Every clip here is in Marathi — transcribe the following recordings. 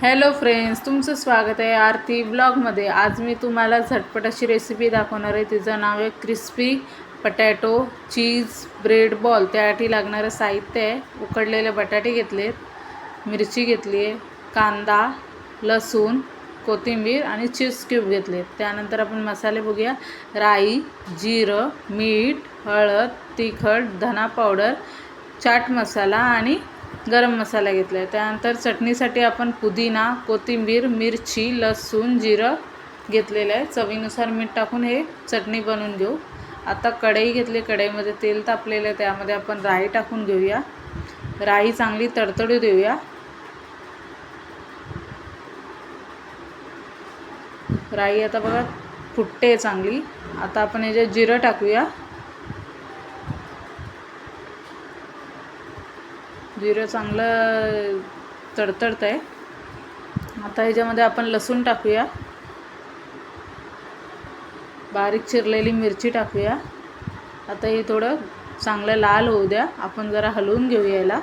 हॅलो फ्रेंड्स, तुमचं स्वागत आहे आरती ब्लॉगमध्ये। आज मी तुम्हाला झटपट अशी रेसिपी दाखवणार आहे। तिचं नाव आहे crispy potato cheese bread ball. त्यासाठी लागणारं साहित्य आहे, उकडलेले बटाटे घेतलेत, मिरची घेतली आहे, कांदा, लसूण, कोथिंबीर आणि चीज क्यूब घेतलेत। त्यानंतर आपण मसाले बघूया। राई, जिरं, मीठ, हळद, तिखट, धना पावडर, चाट मसाला आणि गरम मसाला घेतला आहे। त्यानंतर चटणीसाठी आपण पुदिना, कोथिंबीर, मिरची, लसूण, जिरं घेतलेलं आहे। चवीनुसार मीठ टाकून हे चटणी बनवून घेऊ। आता कढई घेतली, कढईमध्ये तेल तापलेलं आहे, त्यामध्ये आपण राई टाकून घेऊया। राई चांगली तडतडू देऊया। राई आता बघा फुटते चांगली। आता आपण याच्यात जिरं टाकूया। जिरं चांगलं तडतडत आहे। आता ह्याच्यामध्ये आपण लसूण टाकूया, बारीक चिरलेली मिरची टाकूया। आता हे थोडं चांगलं लाल होऊ द्या, आपण जरा हलवून घेऊया याला।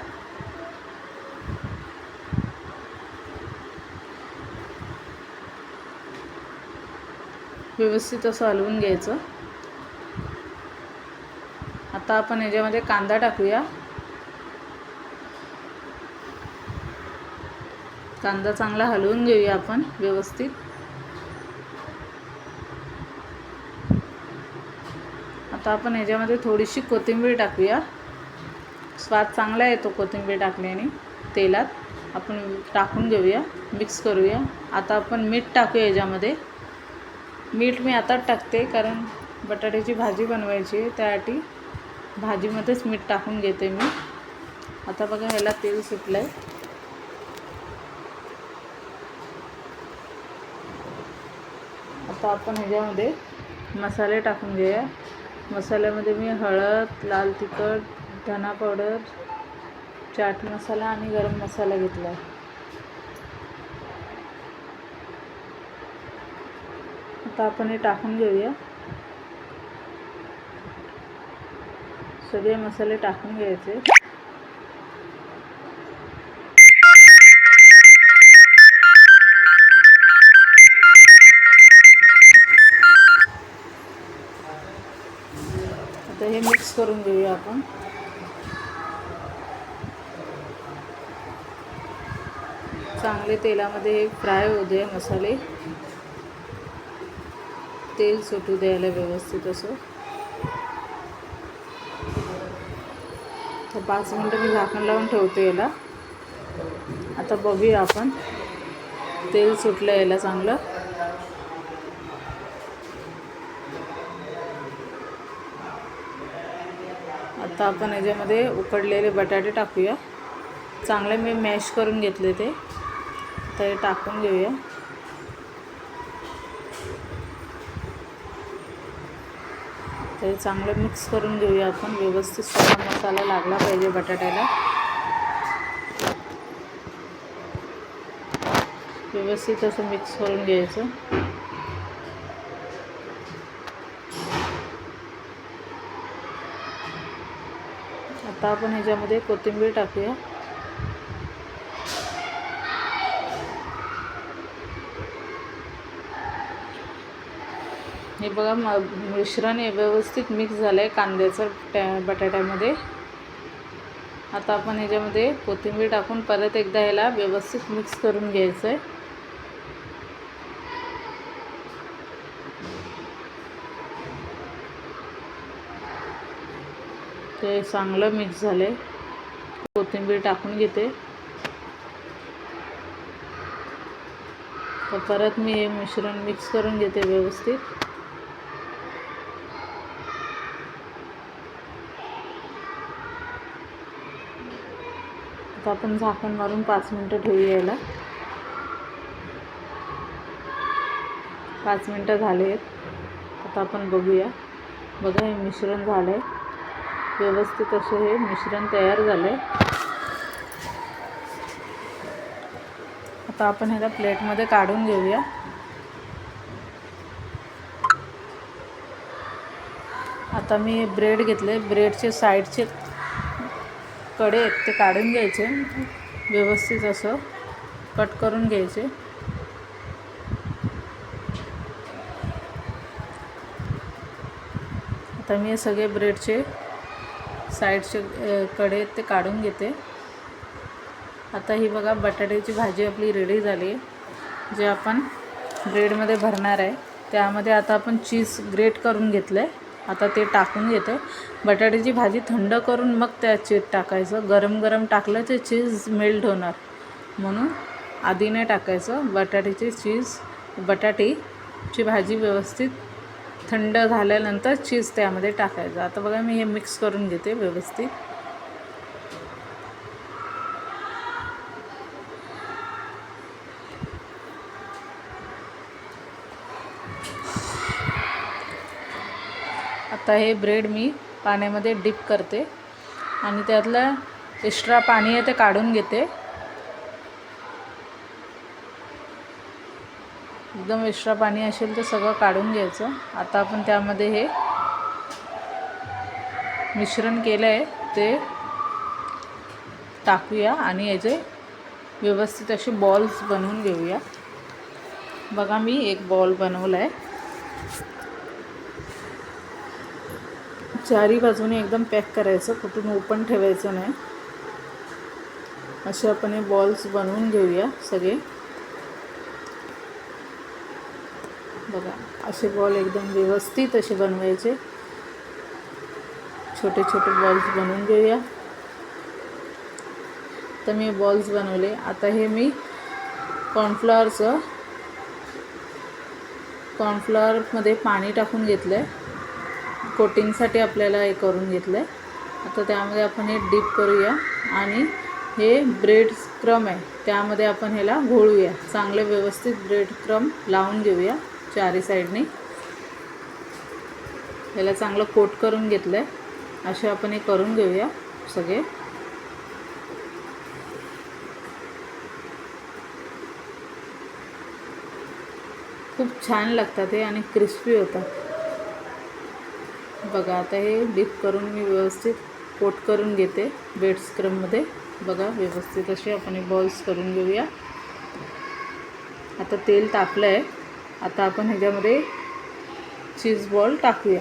व्यवस्थित असं हलवून घ्यायचं। आता आपण ह्याच्यामध्ये कांदा टाकूया। कांदा चांगला हलवून घेऊया आपण व्यवस्थित। आता आपण ह्याच्यामध्ये थोडीशी कोथिंबीर टाकूया। स्वाद चांगला येतो कोथिंबीर टाकल्याने। तेलात आपण टाकून घेऊया, मिक्स करूया। आता आपण मीठ टाकूया ह्याच्यामध्ये। मीठ मी आता टाकते, कारण बटाट्याची भाजी बनवायची आहे, त्यासाठी भाजीमध्येच मीठ टाकून घेते मी। आता बघा ह्याला तेल सुटलं आहे। आता आपण ह्याच्यामध्ये मसाले टाकून घेऊया। मसाल्यामध्ये मी हळद, लाल तिखट, धना पावडर, चाट मसाला आणि गरम मसाला घेतला आहे। आता आपण हे टाकून घेऊया। सगळे मसाले टाकून घ्यायचे। आता हे मिक्स करून घेऊया आपण। चांगले तेलामध्ये हे फ्राय होऊ दे मसाले, तेल सुटू द्यायला व्यवस्थित असं। तर 5 मिनटं मी झाकण लावून ठेवते याला। आता बघूया आपण, तेल सुटलं याला चांगलं। आता आपण याच्यामध्ये उकडलेले बटाटे टाकूया। चांगले मी मॅश करून घेतले ते, तर हे टाकून घेऊया। तर चांगलं मिक्स करून घेऊया आपण व्यवस्थित। सगळा मसाला लागला पाहिजे बटाट्याला। व्यवस्थित असं मिक्स करून घ्यायचं। आता आपण ह्याच्यामध्ये कोथिंबीर टाकूया। हे बघा मिश्रण हे व्यवस्थित मिक्स झालं आहे कांद्याचं बटाट्यामध्ये। आता आपण ह्याच्यामध्ये कोथिंबीर टाकून परत एकदा ह्याला व्यवस्थित मिक्स करून घ्यायचं आहे। ते चांगलं मिक्स झालं आहे। कोथिंबीर टाकून घेते। तर परत मी हे मिश्रण मिक्स करून घेते व्यवस्थित। आता आपण झाकण मारून 5 मिनटं ठेवूया याला। 5 मिनटं झाले आहेत। आता आपण बघूया। बघा हे मिश्रण झालं आहे व्यवस्थित असं, हे मिश्रण तयार झालं आहे। आता आपण ह्याला प्लेटमध्ये काढून घेऊया। आता मी ब्रेड घेतले, ब्रेडचे साईडचे कडे आहेत ते काढून घ्यायचे व्यवस्थित असं। कट करून घ्यायचे. आता मी हे सगळे ब्रेडचे साईडचे कडे ते काढून घेते. आता ही बघा बटाट्याची भाजी आपली रेडी झाली आहे. जे आपण ब्रेडमध्ये भरणार आहे त्यामध्ये आता आपण चीज ग्रेट करून घेतलं आहे. आता ते टाकून घेते. बटाट्याची भाजी थंड करून मग त्यात चीज टाकायचं. गरम गरम टाकलं ते चीज मेल्ट होणार, म्हणून आधी नाही टाकायचं. बटाटीची भाजी व्यवस्थित थंड झाल्यानंतर चीज त्यामध्ये टाकायचं. आता बघा मी हे मिक्स करून घेते व्यवस्थित. आता हे ब्रेड मी पाण्यामध्ये डिप करते आणि त्यातलं एक्स्ट्रा पाणी आहे ते काढून घेते. एकदम एक्स्ट्रा पाणी असेल तर सगळं काढून घ्यायचं. आता आपण त्यामध्ये हे मिश्रण केलं आहे ते टाकूया आणि याचे व्यवस्थित असे बॉल्स बनवून घेऊया. बघा मी एक बॉल बनवला आहे. चारी बाजूने एकदम पॅक करायचं, कुठून ओपन ठेवायचं नाही. असे आपण हे बॉल्स बनवून घेऊया सगळे. बघा असे बॉल एकदम व्यवस्थित असे बनवायचे. छोटे छोटे बॉल्स बनवून घेऊया. तर मी बॉल्स बनवले. आता हे मी कॉर्नफ्लॉवरमध्ये पाणी टाकून घेतलं आहे. कोटिंगसाठी आपल्याला हे करून घेतलं आहे. आता त्यामध्ये आपण हे डीप करूया आणि हे ब्रेड क्रम आहे त्यामध्ये आपण ह्याला घोळूया. चांगले व्यवस्थित ब्रेड क्रम लावून घेऊया चारी साईडने. ह्याला चांगलं कोट करून घेतलं आहे. असे आपण हे करून घेऊया सगळे. खूप छान लागतात हे आणि क्रिस्पी होतात. बघा आता हे डीप करून मी व्यवस्थित कोट करून घेते ब्रेड क्रममध्ये. बघा व्यवस्थित असे आपण हे बॉल्स करून घेऊया. आता तेल तापलं आहे. आता आपण ह्याच्यामध्ये चीज बॉल टाकूया.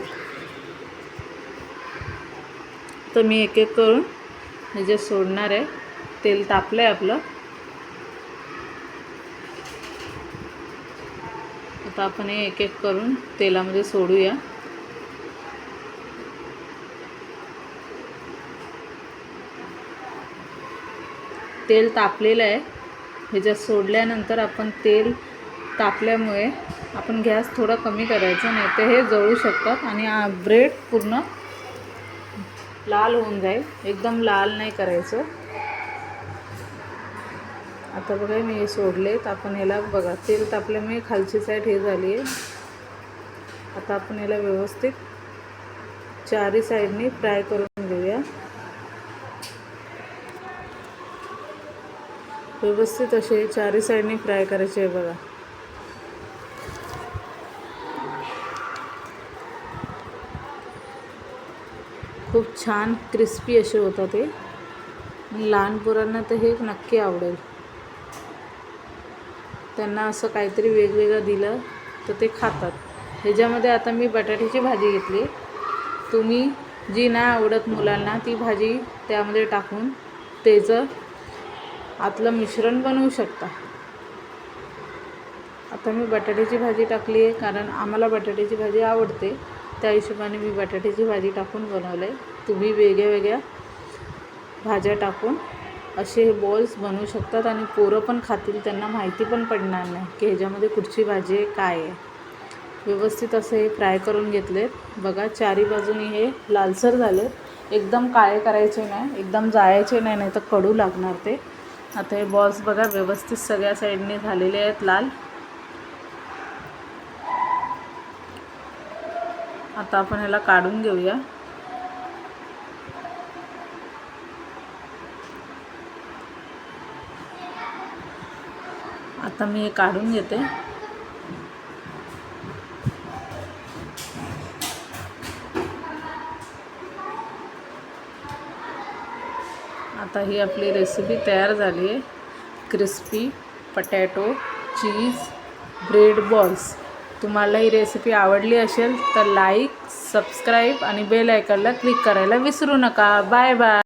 तर मी एक एक करून ह्याच्यात सोडणार आहे. तेल तापलं आहे आपलं. आता आपण हे एक एक करून तेलामध्ये सोडूया. तेल तापलेलं आहे. ह्याच्यात सोडल्यानंतर आपण तेल तापल्यामुळे आपण गॅस थोडा कमी करायचा, नाही तर हे जळू शकतात आणि ब्रेड पूर्ण लाल होऊन जाईल. एकदम लाल नाही करायचं. आता बघा मी हे सोडलेत. आपण ह्याला बघा तेल तापल्यामुळे खालची साईड हे झाली आहे. आता आपण ह्याला व्यवस्थित चारी साईडनी फ्राय करून घेऊया. व्यवस्थित असे चारी साईडनी फ्राय करायचे आहे. बघा खूप छान क्रिस्पी असे होतात ते. लहान पोरांना तर हे नक्की आवडेल. त्यांना असं काहीतरी वेगवेगळं दिलं तर ते खातात. ह्याच्यामध्ये आता मी बटाट्याची भाजी घेतली. तुम्ही जी नाही आवडत मुलांना ती भाजी त्यामध्ये टाकून त्याचं आतलं मिश्रण बनवू शकता. आता मी बटाट्याची भाजी टाकली आहे कारण आम्हाला बटाट्याची भाजी आवडते. त्या हिशोबाने मी बटाट्याची भाजी टाकून बनवलं आहे. तुम्ही वेगळ्या वेगळ्या भाज्या टाकून असे हे बॉल्स बनवू शकतात आणि पोरं पण खातील. त्यांना माहिती पण पडणार नाही की ह्याच्यामध्ये कुठची भाजी आहे काय आहे. व्यवस्थित असे हे फ्राय करून घेतलेत. बघा चारी बाजूनी हे लालसर झाले. एकदम काळे करायचे नाही, एकदम जाळायचे नाही, नाही तर कडू लागणार ते. आता हे बॉल्स बघा व्यवस्थित सगळ्या साईडने झालेले आहेत लाल. आता आपण ह्याला काढून घेऊया. आता मी हे काढून घेते. आता ही आपली रेसिपी तयार झाली आहे. Crispy potato cheese bread balls. तुम्हाला ही रेसिपी आवडली असेल तर लाईक, सबस्क्राईब आणि बेल आयकॉनला क्लिक करायला विसरू नका. Bye bye.